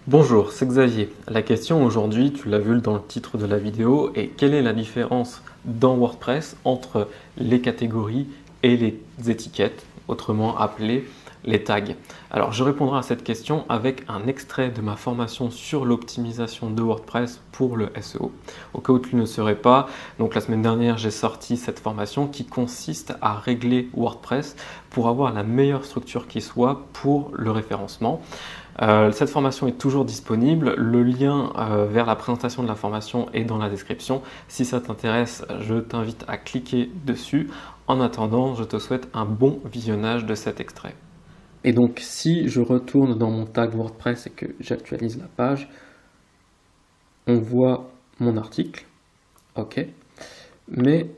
Bonjour, c'est Xavier. La question aujourd'hui, tu l'as vu dans le titre de la vidéo, est quelle est la différence dans WordPress entre les catégories et les étiquettes, autrement appelées les tags. Alors je répondrai à cette question avec un extrait de ma formation sur l'optimisation de WordPress pour le SEO. Au cas où tu ne le saurais pas, donc la semaine dernière j'ai sorti cette formation qui consiste à régler WordPress pour avoir la meilleure structure qui soit pour le référencement. Cette formation est toujours disponible, le lien vers la présentation de la formation est dans la description. Si ça t'intéresse, je t'invite à cliquer dessus. En attendant, je te souhaite un bon visionnage de cet extrait. Et donc si je retourne dans mon tag WordPress et que j'actualise la page, on voit mon article, ok, mais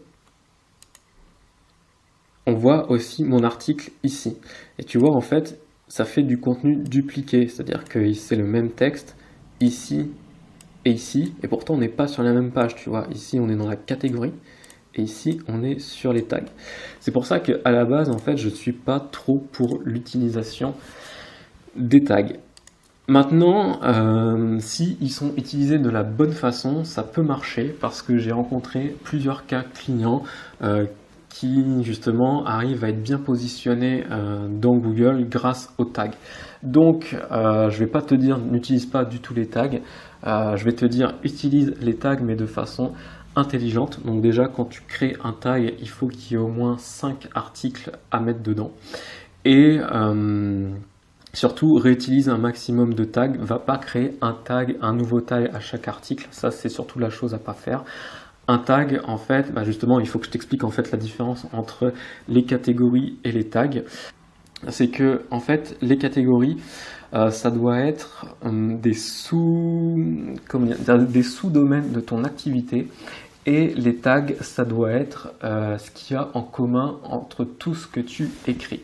on voit aussi mon article ici. Et tu vois en fait, ça fait du contenu dupliqué, c'est-à-dire que c'est le même texte ici et ici, et pourtant on n'est pas sur la même page, tu vois. Ici on est dans la catégorie, et ici on est sur les tags. C'est pour ça qu'à la base, en fait, je ne suis pas trop pour l'utilisation des tags. Maintenant, si ils sont utilisés de la bonne façon, ça peut marcher, parce que j'ai rencontré plusieurs cas clients qui justement arrivent à être bien positionnés dans Google grâce aux tags. Donc je ne vais pas te dire n'utilise pas du tout les tags, je vais te dire utilise les tags mais de façon intelligente. Donc déjà quand tu crées un tag, il faut qu'il y ait au moins 5 articles à mettre dedans. Et surtout réutilise un maximum de tags, va pas créer un nouveau tag à chaque article, ça c'est surtout la chose à pas faire. Un tag, en fait, justement, il faut que je t'explique en fait la différence entre les catégories et les tags. C'est que, en fait, les catégories, ça doit être des sous-domaines de ton activité. Et les tags, ça doit être ce qu'il y a en commun entre tout ce que tu écris.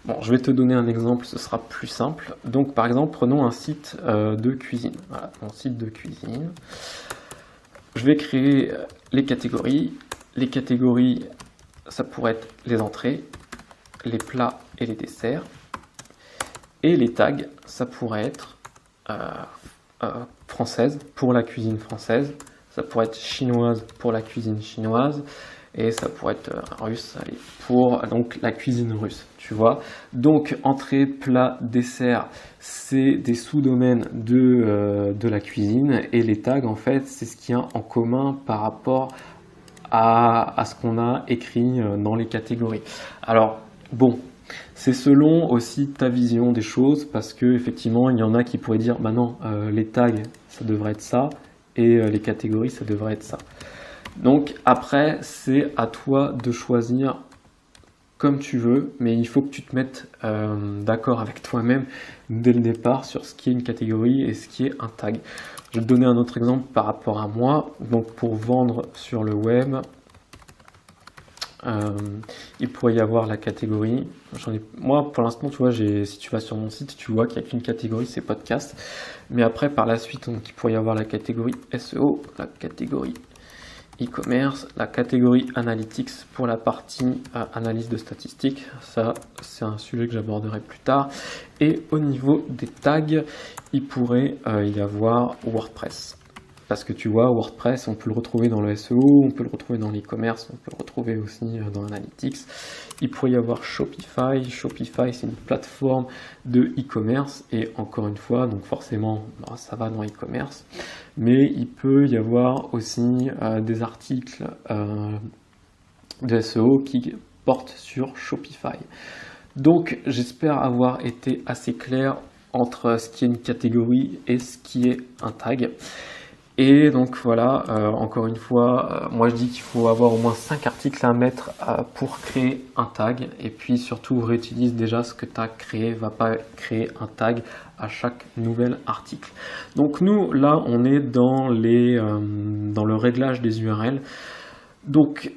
Bon, je vais te donner un exemple, ce sera plus simple. Donc, par exemple, prenons un site de cuisine. Voilà, mon site de cuisine. Je vais créer les catégories. Les catégories, ça pourrait être les entrées, les plats et les desserts. Et les tags, ça pourrait être française pour la cuisine française. Ça pourrait être chinoise pour la cuisine chinoise. Et ça pourrait être russe, allez, pour donc la cuisine russe, tu vois. Donc entrée, plat, dessert, c'est des sous-domaines de la cuisine, et les tags en fait c'est ce qu'il y a en commun par rapport à ce qu'on a écrit dans les catégories. Alors bon, c'est selon aussi ta vision des choses, parce que effectivement il y en a qui pourraient dire bah non, les tags ça devrait être ça et les catégories ça devrait être ça. Donc après, c'est à toi de choisir comme tu veux, mais il faut que tu te mettes d'accord avec toi-même dès le départ sur ce qui est une catégorie et ce qui est un tag. Je vais te donner un autre exemple par rapport à moi. Donc pour vendre sur le web, il pourrait y avoir la catégorie. Moi, pour l'instant, tu vois, si tu vas sur mon site, tu vois qu'il n'y a qu'une catégorie, c'est podcast. Mais après, par la suite, donc, il pourrait y avoir la catégorie SEO, la catégorie e-commerce, la catégorie Analytics pour la partie analyse de statistiques, ça c'est un sujet que j'aborderai plus tard. Et au niveau des tags, il pourrait y avoir WordPress. Parce que tu vois, WordPress, on peut le retrouver dans le SEO, on peut le retrouver dans l'e-commerce, on peut le retrouver aussi dans Analytics. Il pourrait y avoir Shopify. Shopify, c'est une plateforme de e-commerce, et encore une fois, donc forcément, ça va dans e-commerce. Mais il peut y avoir aussi des articles de SEO qui portent sur Shopify. Donc, j'espère avoir été assez clair entre ce qui est une catégorie et ce qui est un tag. Et donc voilà, encore une fois, moi je dis qu'il faut avoir au moins 5 articles à mettre pour créer un tag. Et puis surtout, réutilise déjà ce que tu as créé, va pas créer un tag à chaque nouvel article. Donc nous, là, on est dans le réglage des URL. Donc